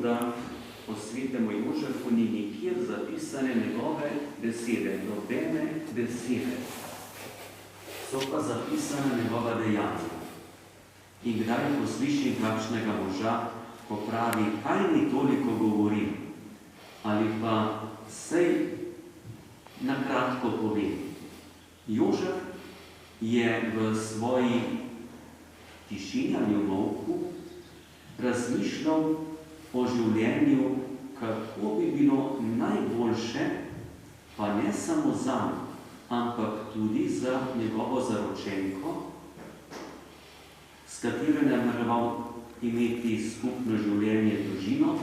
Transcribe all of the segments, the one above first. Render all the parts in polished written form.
da o svetemu Jožefu ni nikjer zapisane njegove besede, nobene besede. So pa zapisane njegova dejanja. In kdaj poslišim kakšnega moža, ko pravi, kaj mi toliko govorim, ali pa sej nakratko povem. Jožef je v svoji tišinjanju molku razmišljal o življenju, kako bi bilo najboljše, pa ne samo zanj, ampak tudi za njegovo zaročenko, s katero je nameraval imeti skupno življenje, družino,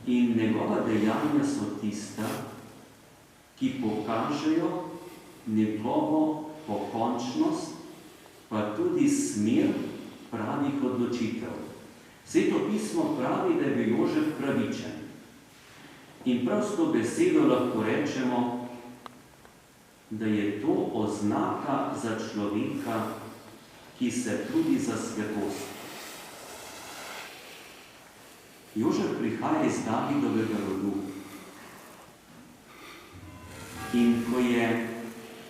in njegova dejanja so tista, ki pokažejo njegovo pokončnost, pa tudi smer pravih odločitev. Sveto pismo pravi, da je bil Jožef pravičen. In prav s to besedo lahko rečemo, da je to oznaka za človeka, ki se trudi za svetost. Jožef prihaja iz Davidovega rodu. In ko je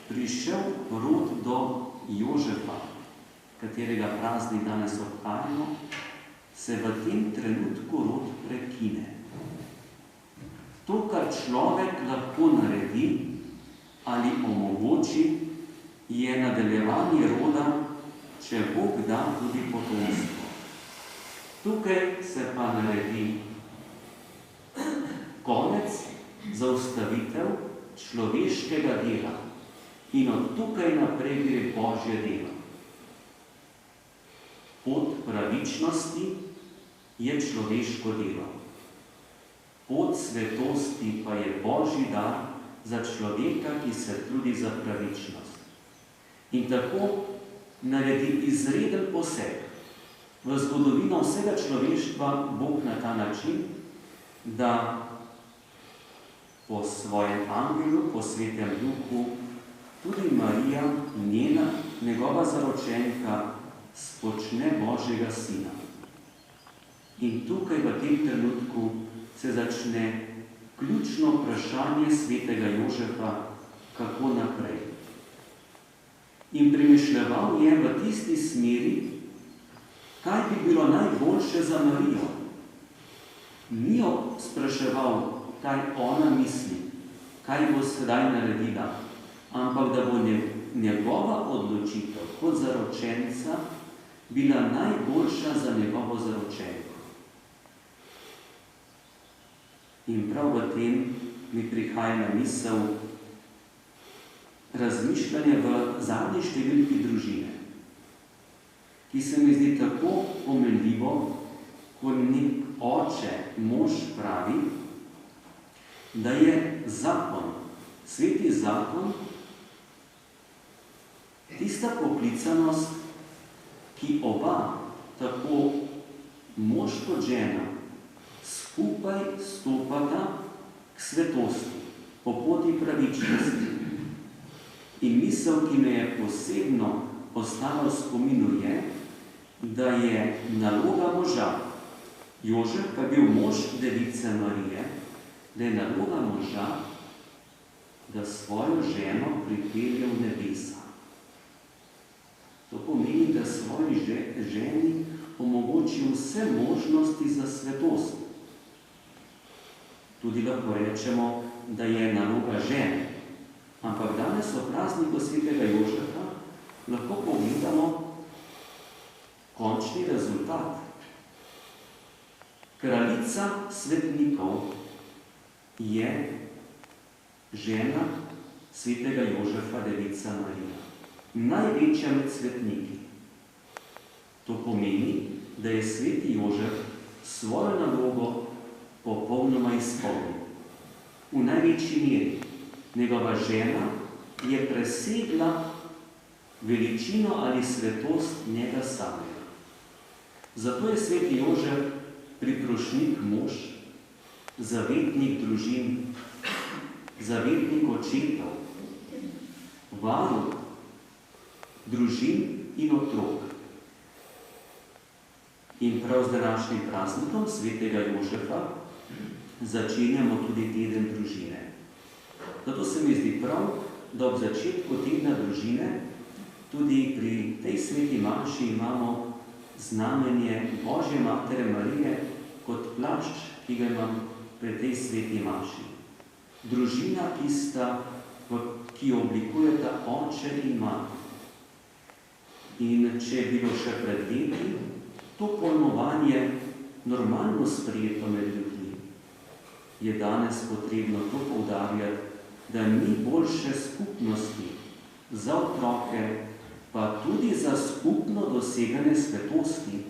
prišel rod do Jožefa, katerega praznik danes obhajamo, se v tem trenutku rod prekine. To, kar človek lahko naredi ali omogoči, je nadaljevanje roda, če Bog da tudi potomstvo. Tukaj se pa naredi konec, zaustavitev človeškega dela in od tukaj naprej gre Božje delo. Pot pravičnosti je človeško delo. Pot svetosti pa je Božji dar za človeka, ki se trudi za pravičnost. In tako naredi izreden poseg v zgodovino vsega človeštva Bog na ta način, da po svojem angelu, po svetem duhu, tudi Marija, njegova zaročenka, spočne Božjega sina. In tukaj v tem trenutku se začne ključno vprašanje svetega Jožefa, kako naprej. In premišljeval je v tisti smeri, kaj bi bilo najboljše za Marijo. Ni jo spraševal, kaj ona misli, kaj bo sedaj naredila, ampak da bo njegova odločitev kot zaročenca bila najboljša za njegovo zaročenko. In prav v tem mi prihaja na misel razmišljanje v zadnji številki družine, ki se mi zdi tako pomenljivo, ko nek oče, mož pravi, da je zakon, sveti zakon, tista poklicanost, ki oba, tako mož kot žena, skupaj stopata k svetosti, po poti pravičnosti. In misel, ki me je posebno ostala v spominu, je, da je naloga moža, Jožef pa bil mož device Marije, da je naloga moža, da svojo ženo pripelje v nebesa. To pomeni, da svoji ženi omogoči vse možnosti za svetost. Tudi lahko rečemo, da je naloga žene. Ampak danes v prazniku svetega Jožefa lahko pogledamo končni rezultat. Kraljica svetnikov je žena svetega Jožefa, devica Marija. Največja med svetniki. To pomeni, da je sveti Jožef svojo nalogo popolnoma izpolnil. V največji meri. Njegova žena je presegla veličino ali svetost njega samega. Zato je sveti Jožef priprošnik mož, zavetnik družin, zavetnik očetov, varuh družin in otrok. In prav z današnjim praznikom svetega Jožefa začenjamo tudi teden družine. Zato se mi zdi prav, da ob začetku tedna družine tudi pri tej sveti maši imamo znamenje Božje Matere Marije kot plašč, ki ga imam pri tej sveti maši. Družina, ki jo oblikujeta oče in mati. In če je bilo še pred leti to pojmovanje normalno sprejeto med ljudmi, je danes potrebno to poudarjati, da ni boljše skupnosti za otroke, pa tudi za skupno doseganje svetosti,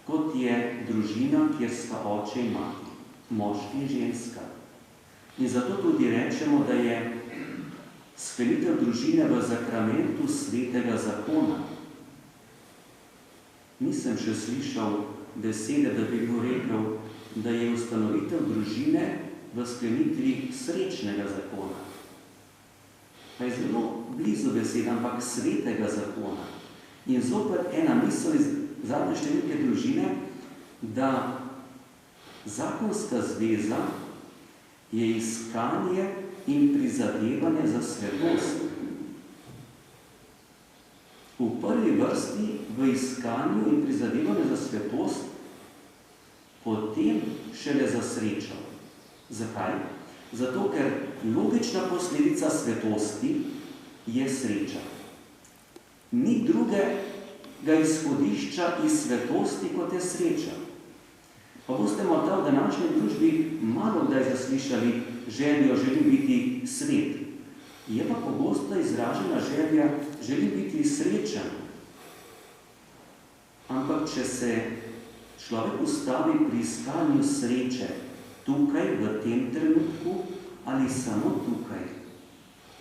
kot je družina, kjer sta oče in mati, moški in ženska. In zato tudi rečemo, da je sklenitev družine v zakramentu svetega zakona. Nisem še slišal besede, da bi kdo rekel, da je ustanovitev družine v sklenitvi srečnega zakona. Pa je zelo blizu beseda, ampak svetega zakona. In zopet ena misel iz zadnje številke družine, da zakonska zveza je iskanje in prizadevanje za svetost. V prvi vrsti v iskanju in prizadevanju za svetost, potem šele za srečo. Zakaj? Zato, ker logična posledica svetosti je sreča. Ni drugega izhodišča iz svetosti, kot je sreča. Pa boste morda v današnji družbi malo kdaj zaslišali željo, želim biti svet. Je pa pogosto izražena želja, želim biti srečen. Ampak če se človek ustavi pri iskanju sreče tukaj, v tem trenutku, ali samo tukaj,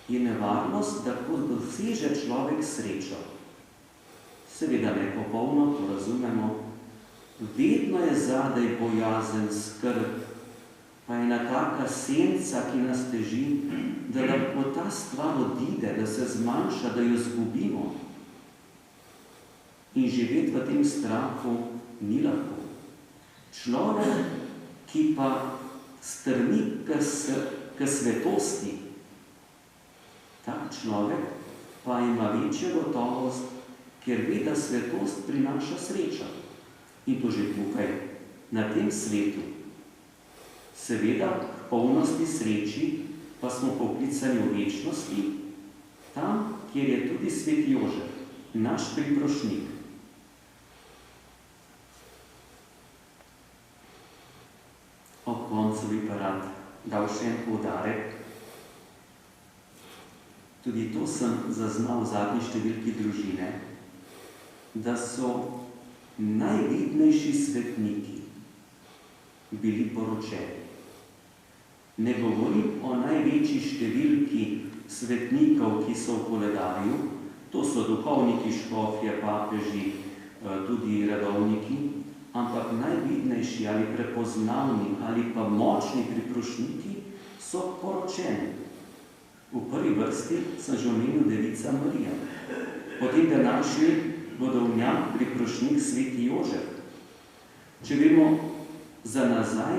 je nevarnost, da ko doseže človek srečo, seveda ne popolno, to razumemo, vedno je zadaj bojazen, skrb, pa je ena taka senca, ki nas teži, da lahko ta stvar odide, da se zmanjša, da jo zgubimo. In živeti v tem strahu ni lahko. Človek, ki pa strmi k svetosti, tak človek pa ima večjo gotovost, ker ve, da svetost prinaša srečo. In to že tukaj, na tem svetu. Seveda, k polnosti sreči pa smo poklicani v večnosti, tam, kjer je tudi sveti Jožef, naš priprošnik. Ob koncu bi pa rad dal še en poudarek. Tudi to sem zaznal v zadnji številki družine, da so najvidnejši svetniki bili poročeni. Ne govorim o največji številki svetnikov, ki so v koledarju, to so duhovniki, škofje, papeži, tudi redovniki, ampak najvidnejši ali prepoznavni ali pa močni priprošniki so poročeni. V prvi vrsti sem že omenil devica Marija, potem današnji vodovnjak, priprošnik sveti Jožef. Če gremo za nazaj,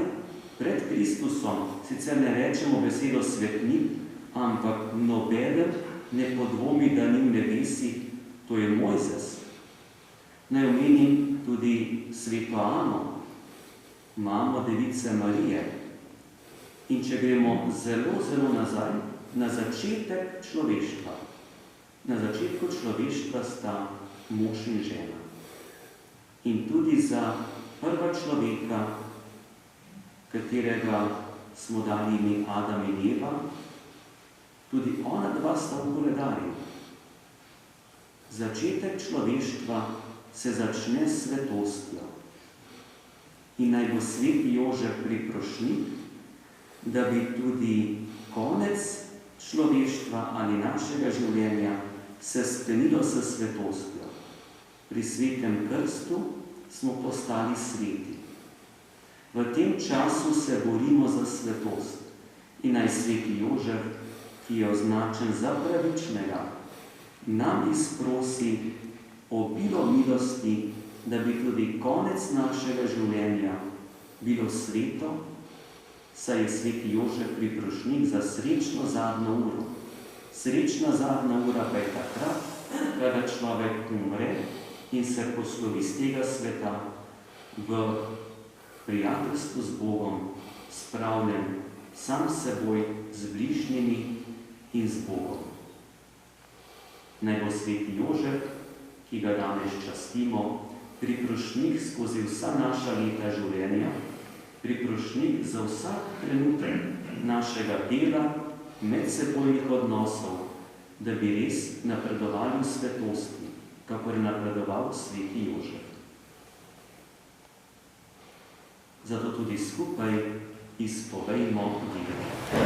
pred Kristusom, sicer ne rečemo besedo svetnik, ampak nobeden ne podvomi, da ni v nebesi, to je Mojzes. Naj omenim tudi sveto Ano, mamo device Marije. In če gremo zelo, zelo nazaj, na začetek človeštva. Na začetku človeštva sta mož in žena. In tudi za prva človeka, katerega smo dali ime Adam in Eva, tudi ona dva sta v koledarju. Začetek človeštva se začne s svetostjo. In naj bo sveti Jožef priprošnik, da bi tudi konec človeštva ali našega življenja se sklenilo s svetostjo. Pri svetem krstu smo postali sveti. V tem času se borimo za svetost in naj sveti Jožef, ki je označen za pravičnega, nam izprosi obilo milosti da bi tudi konec našega življenja bilo sveto, saj je sveti Jožef priprošnjik za srečno zadnjo uro. Srečna zadnja ura pa je takrat, kada človek umre in se poslovi z tega sveta v prijateljstvu z Bogom, spravljen sam s seboj, z bližnjimi in z Bogom. Naj bo sveti Jožef, ki ga danes častimo, priprošnjik skozi vsa naša leta življenja, priprošnjik za vsak trenutek našega dela, medsebojnih odnosov, da bi res napredovali v svetosti, kakor je napredoval sveti Jožef. Zato tudi skupaj izpovejmo vero.